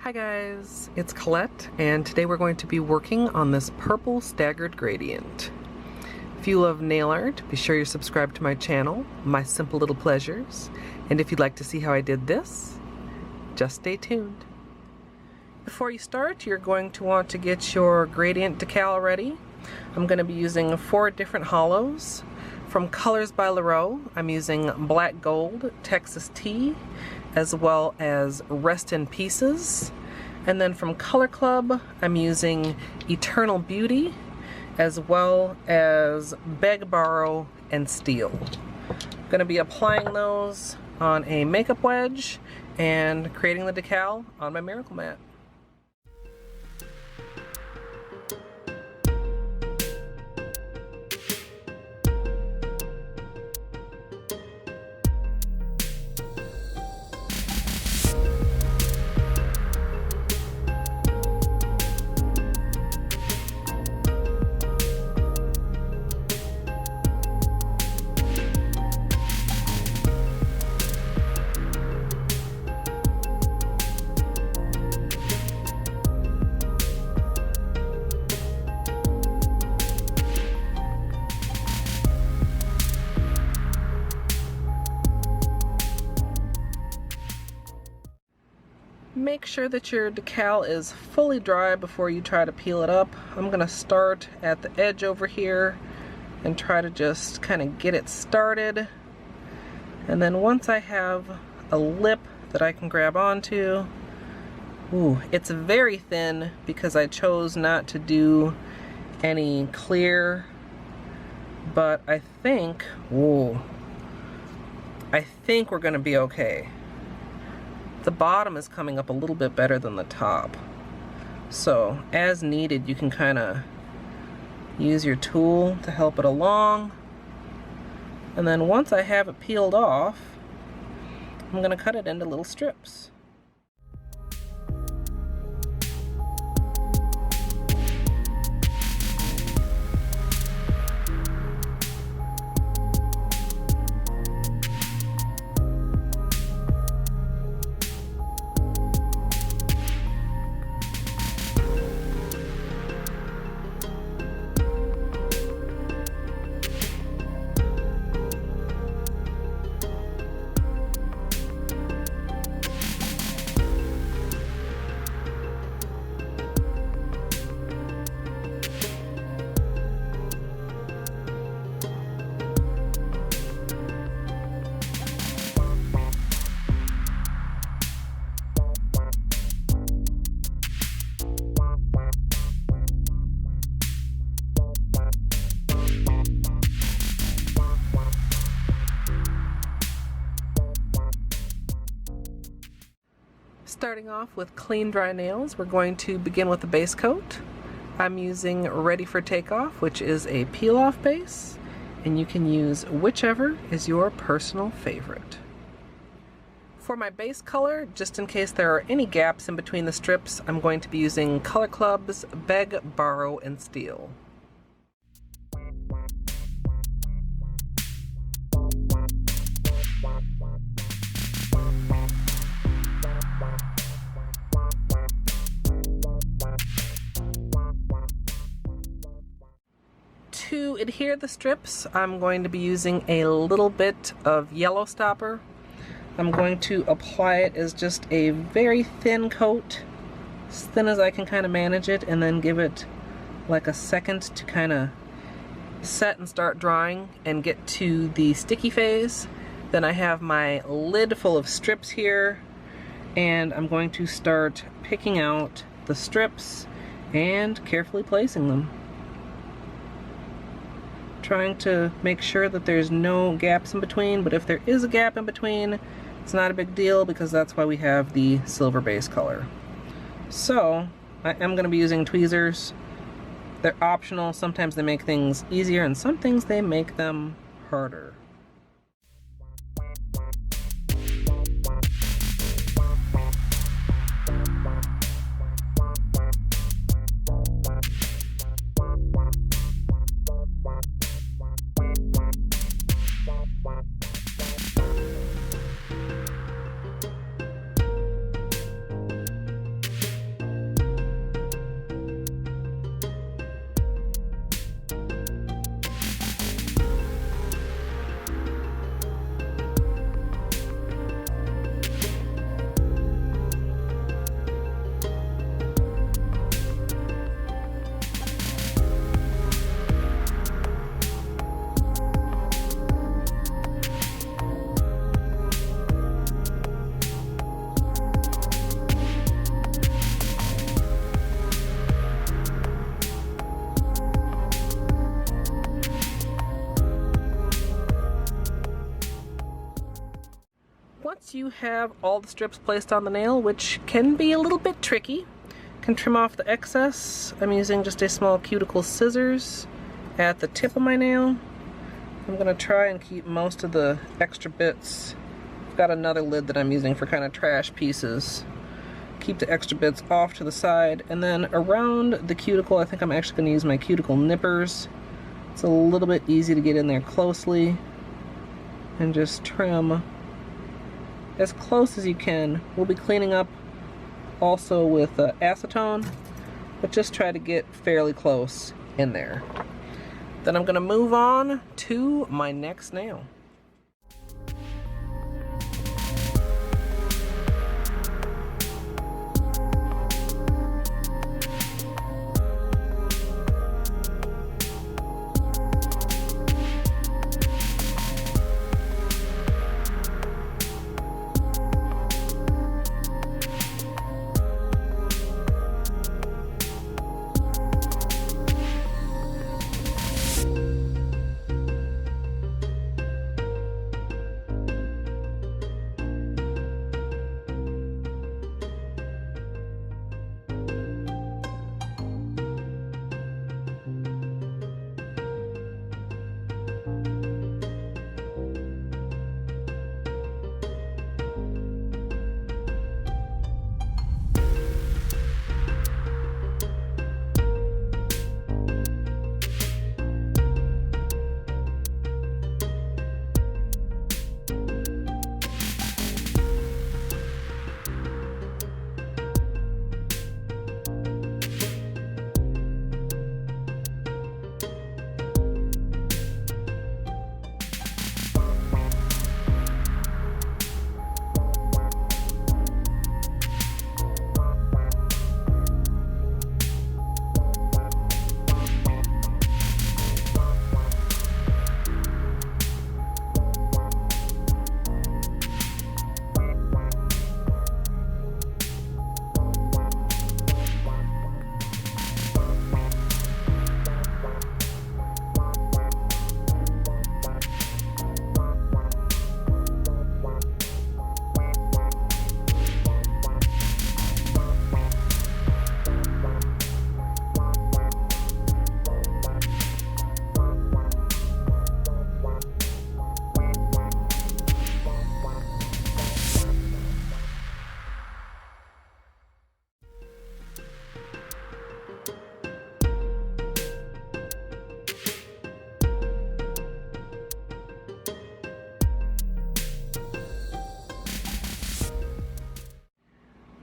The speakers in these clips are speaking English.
Hi guys, it's Colette, and today we're going to be working on this purple staggered gradient. If you love nail art, be sure you're subscribed to my channel, My Simple Little Pleasures, and if you'd like to see how I did this, just stay tuned. Before you start, you're going to want to get your gradient decal ready. I'm going to be using 4 different holos. From Colors by Llarowe, I'm using Black Gold, Texas Tea, as well as Rest in Pieces. And then from Color Club, I'm using Eternal Beauty, as well as Beg, Borrow, and Steal. I'm going to be applying those on a makeup wedge and creating the decal on my Miracle Mat. Make sure that your decal is fully dry before you try to peel it up. I'm going to start at the edge over here and try to just kind of get it started. And then once I have a lip that I can grab onto, it's very thin because I chose not to do any clear, but I think we're going to be okay. The bottom is coming up a little bit better than the top. So as needed, you can kind of use your tool to help it along. And then once I have it peeled off, I'm going to cut it into little strips. Starting off with clean dry nails, we're going to begin with the base coat. I'm using Ready for Takeoff, which is a peel-off base, and you can use whichever is your personal favorite. For my base color, just in case there are any gaps in between the strips, I'm going to be using Color Club's Beg, Borrow, and Steal. To adhere the strips, I'm going to be using a little bit of yellow stopper. I'm going to apply it as just a very thin coat, as thin as I can kind of manage it, and then give it like a second to kind of set and start drying and get to the sticky phase. Then I have my lid full of strips here, and I'm going to start picking out the strips and carefully placing them. Trying to make sure that there's no gaps in between, but if there is a gap in between, it's not a big deal because that's why we have the silver base color. So I am going to be using tweezers. They're optional. Sometimes they make things easier and some things they make them harder. Once you have all the strips placed on the nail, which can be a little bit tricky, you can trim off the excess. I'm using just a small cuticle scissors at the tip of my nail. I'm going to try and keep most of the extra bits. I've got another lid that I'm using for kind of trash pieces. Keep the extra bits off to the side, and then around the cuticle, I think I'm actually going to use my cuticle nippers. It's a little bit easy to get in there closely and just trim as close as you can. We'll be cleaning up also with acetone, but just try to get fairly close in there. Then I'm going to move on to my next nail.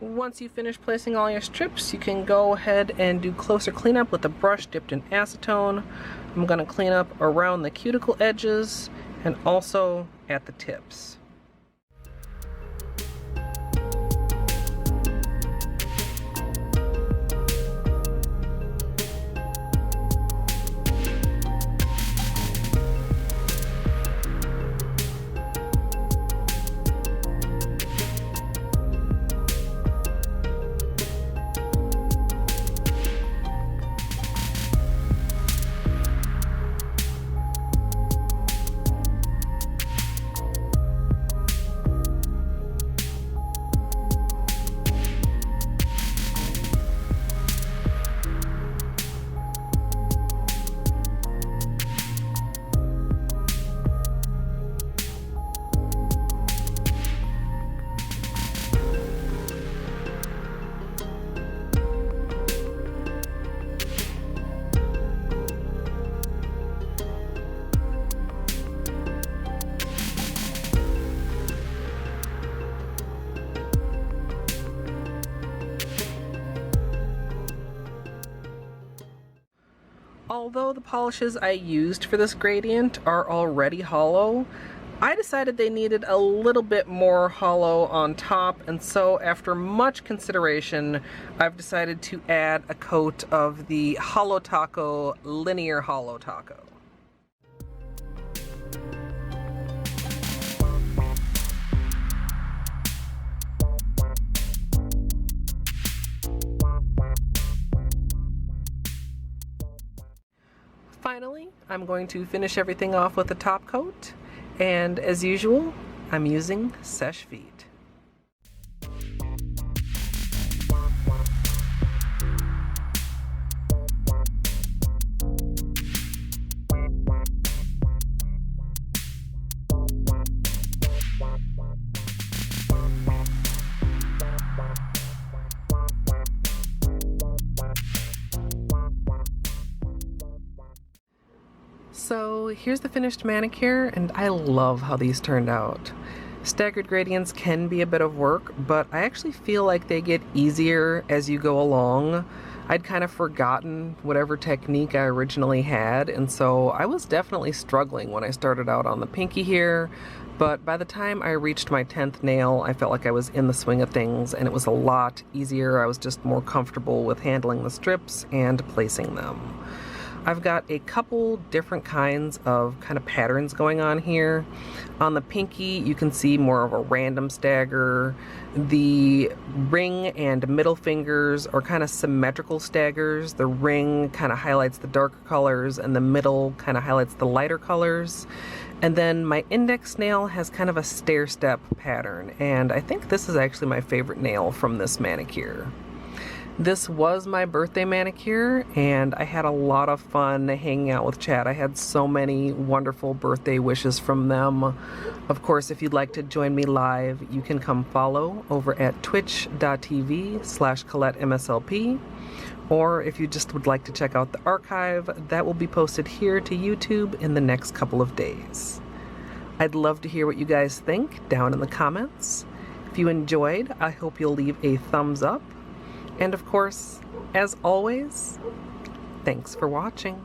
Once you finish placing all your strips, you can go ahead and do closer cleanup with a brush dipped in acetone. I'm going to clean up around the cuticle edges and also at the tips. Although the polishes I used for this gradient are already hollow, I decided they needed a little bit more hollow on top, and so after much consideration, I've decided to add a coat of the Holo Taco Linear Holo Taco. Finally, I'm going to finish everything off with a top coat, and as usual, I'm using Seche Vite. So here's the finished manicure, and I love how these turned out. Staggered gradients can be a bit of work, but I actually feel like they get easier as you go along. I'd kind of forgotten whatever technique I originally had, and so I was definitely struggling when I started out on the pinky here, but by the time I reached my 10th nail, I felt like I was in the swing of things, and it was a lot easier. I was just more comfortable with handling the strips and placing them. I've got a couple different kinds of kind of patterns going on here. On the pinky, you can see more of a random stagger. The ring and middle fingers are kind of symmetrical staggers. The ring kind of highlights the darker colors and the middle kind of highlights the lighter colors. And then my index nail has kind of a stair-step pattern, and I think this is actually my favorite nail from this manicure. This was my birthday manicure, and I had a lot of fun hanging out with chat. I had so many wonderful birthday wishes from them. Of course, if you'd like to join me live, you can come follow over at twitch.tv/ColetteMSLP. Or if you just would like to check out the archive, that will be posted here to YouTube in the next couple of days. I'd love to hear what you guys think down in the comments. If you enjoyed, I hope you'll leave a thumbs up. And of course, as always, thanks for watching.